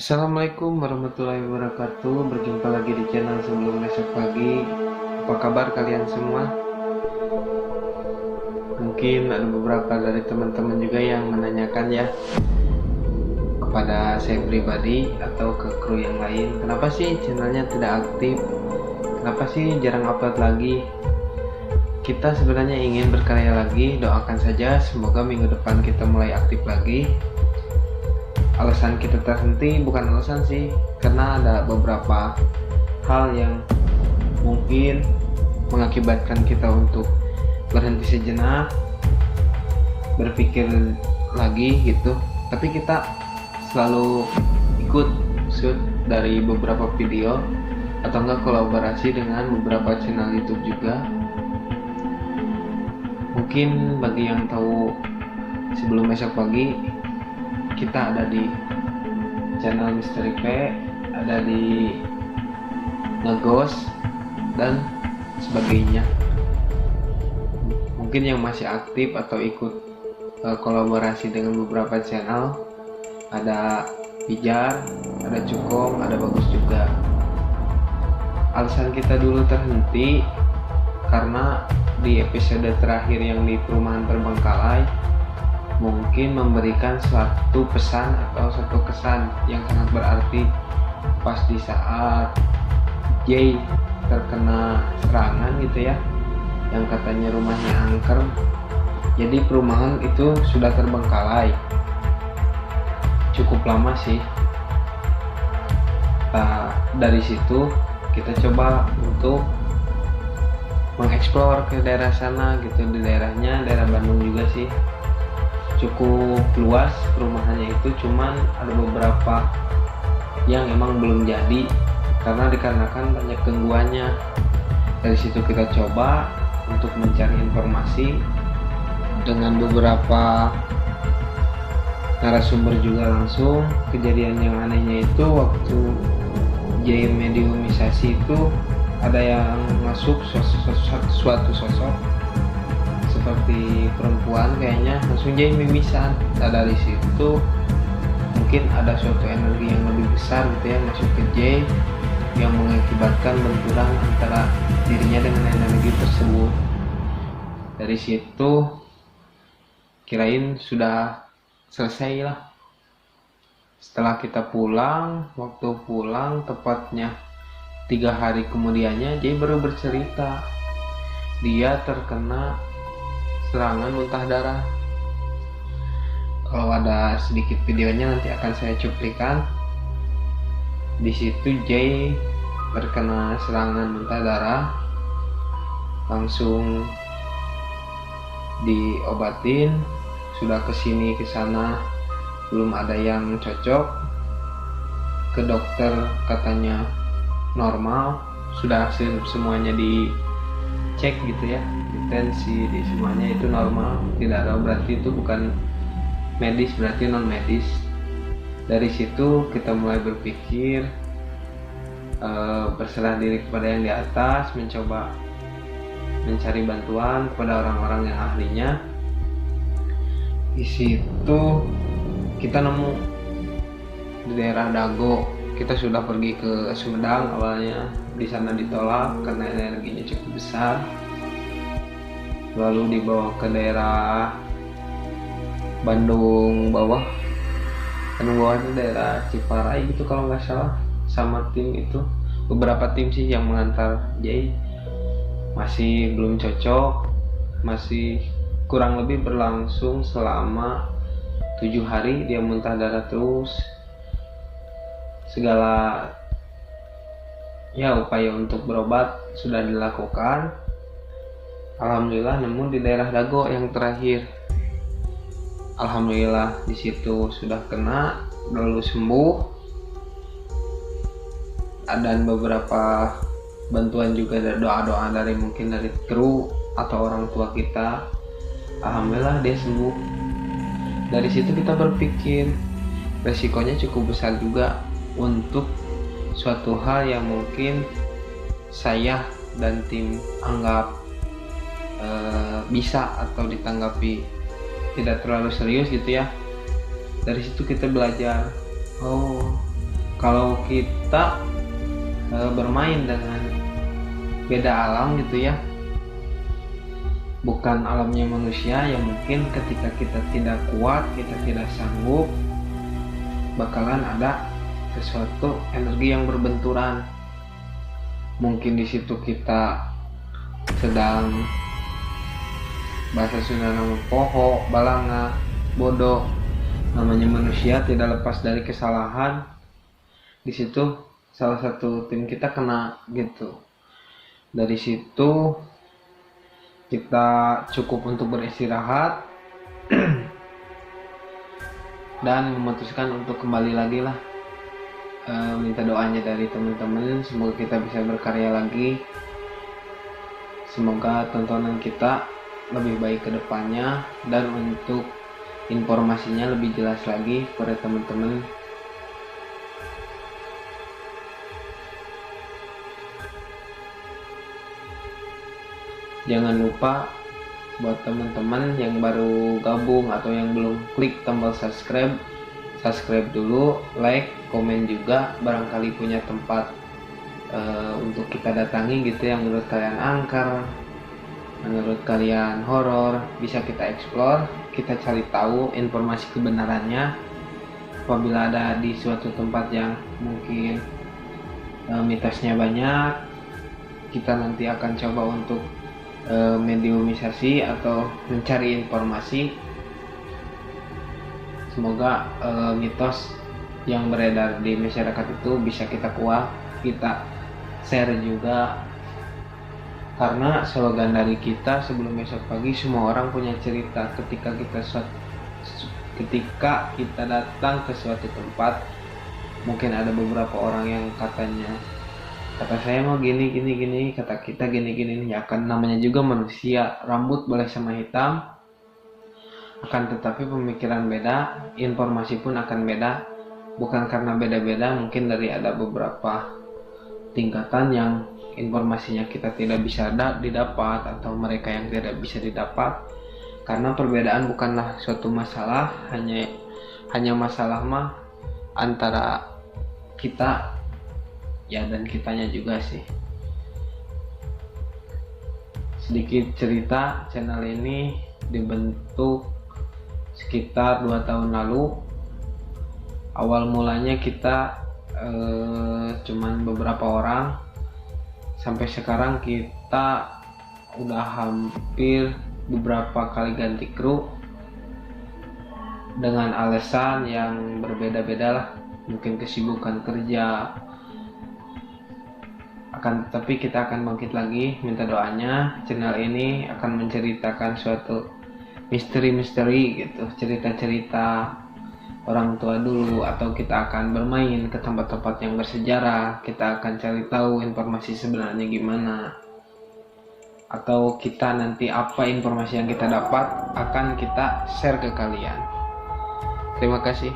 Assalamualaikum warahmatullahi wabarakatuh. Berjumpa lagi di channel Sebelum Besok Pagi. Apa kabar kalian semua? Mungkin ada beberapa dari teman-teman juga yang menanyakan ya kepada saya pribadi atau ke kru yang lain, kenapa sih channelnya tidak aktif? Kenapa sih jarang upload lagi? Kita sebenarnya ingin berkarya lagi. Doakan saja semoga minggu depan kita mulai aktif lagi. Alasan kita terhenti bukan alasan sih, karena ada beberapa hal yang mungkin mengakibatkan kita untuk berhenti sejenak, berpikir lagi gitu. Tapi kita selalu ikut shoot dari beberapa video atau enggak kolaborasi dengan beberapa channel YouTube juga. Mungkin bagi yang tahu Sebelum Besok Pagi, kita ada di channel Misteri P, ada di Ngegos dan sebagainya. Mungkin yang masih aktif atau ikut kolaborasi dengan beberapa channel, ada Pijar, ada Cukom, ada Bagus juga. Alasan kita dulu terhenti karena di episode terakhir yang di Perumahan Terbengkalai mungkin memberikan suatu pesan atau suatu kesan yang sangat berarti pas di saat Jay terkena serangan gitu ya, yang katanya rumahnya angker. Jadi perumahan itu sudah terbengkalai cukup lama sih. Dari situ kita coba untuk mengeksplor ke daerah sana gitu. Di daerahnya daerah Bandung juga sih, cukup luas perumahannya itu, cuman ada beberapa yang emang belum jadi karena dikarenakan banyak gangguannya. Dari situ kita coba untuk mencari informasi dengan beberapa narasumber juga langsung. Kejadian yang anehnya itu waktu Jay mediumisasi itu ada yang masuk suatu sosok seperti perempuan, kayaknya langsung Jay mimisan. Nah, dari situ mungkin ada suatu energi yang lebih besar gitu ya masuk ke Jay yang mengakibatkan benturan antara dirinya dengan energi tersebut. Dari situ kirain sudah selesai lah. Setelah kita pulang, waktu pulang tepatnya 3 hari kemudiannya, Jay baru bercerita dia terkena serangan muntah darah. Kalau ada sedikit videonya nanti akan saya cuplikan. Di situ Jay terkena serangan muntah darah, langsung diobatin. Sudah kesini kesana belum ada yang cocok. Ke dokter katanya normal, sudah semuanya dicek gitu ya, tensi di semuanya itu normal, tidak ada, berarti itu bukan medis, berarti non medis. Dari situ kita mulai berpikir, berserah diri kepada yang di atas, mencoba mencari bantuan kepada orang-orang yang ahlinya. Di situ kita nemu di daerah Dago. Kita sudah pergi ke Sumedang awalnya, di sana ditolak karena energinya cukup besar. Lalu dibawa ke daerah Bandung bawah itu daerah Ciparai gitu kalau nggak salah, sama tim itu. Beberapa tim sih yang mengantar Jay, masih belum cocok, masih kurang lebih berlangsung selama 7 hari dia muntah darah terus. Segala ya upaya untuk berobat sudah dilakukan. Alhamdulillah nemu di daerah Dago yang terakhir. Alhamdulillah di situ sudah kena, lalu sembuh. Dan beberapa bantuan juga dari doa-doa dari mungkin dari kru atau orang tua kita. Alhamdulillah dia sembuh. Dari situ kita berpikir resikonya cukup besar juga untuk suatu hal yang mungkin saya dan tim anggap bisa atau ditanggapi tidak terlalu serius gitu ya. Dari situ kita belajar, oh kalau kita bermain dengan beda alam gitu ya, bukan alamnya manusia, yang mungkin ketika kita tidak kuat, kita tidak sanggup, bakalan ada sesuatu energi yang berbenturan. Mungkin di situ kita sedang, bahasa Sunda nama poho, balanga, bodoh. Namanya manusia tidak lepas dari kesalahan. Di situ salah satu tim kita kena gitu. Dari situ kita cukup untuk beristirahat dan memutuskan untuk kembali lagi lah. Minta doanya dari teman-teman, semoga kita bisa berkarya lagi, semoga tontonan kita lebih baik ke depannya, dan untuk informasinya lebih jelas lagi kepada teman-teman. Jangan lupa buat teman-teman yang baru gabung atau yang belum klik tombol subscribe dulu, like, komen juga, barangkali punya tempat untuk kita datangi gitu yang menurut kalian angker, menurut kalian horor, bisa kita explore, kita cari tahu informasi kebenarannya. Apabila ada di suatu tempat yang mungkin mitosnya banyak, kita nanti akan coba untuk mediumisasi atau mencari informasi. Semoga mitos yang beredar di masyarakat itu bisa kita kuak, kita share juga, karena slogan dari kita sebelum besok pagi, semua orang punya cerita. Ketika kita datang ke suatu tempat, mungkin ada beberapa orang yang kata saya mau gini, kata kita gini, ya kan namanya juga manusia, rambut boleh sama hitam, akan tetapi pemikiran beda, informasi pun akan beda. Bukan karena beda-beda, mungkin dari ada beberapa tingkatan yang informasinya kita tidak bisa didapat, atau mereka yang tidak bisa didapat. Karena perbedaan bukanlah suatu masalah, hanya masalah mah antara kita ya dan kitanya juga sih. Sedikit cerita, channel ini dibentuk sekitar 2 tahun lalu. Awal mulanya kita cuman beberapa orang, sampai sekarang kita udah hampir beberapa kali ganti kru dengan alasan yang berbeda-beda lah, mungkin kesibukan kerja. Tapi kita akan bangkit lagi, minta doanya. Channel ini akan menceritakan suatu misteri-misteri gitu, cerita-cerita orang tua dulu, atau kita akan bermain ke tempat-tempat yang bersejarah, kita akan cari tahu informasi sebenarnya gimana, atau kita nanti apa informasi yang kita dapat akan kita share ke kalian. Terima kasih.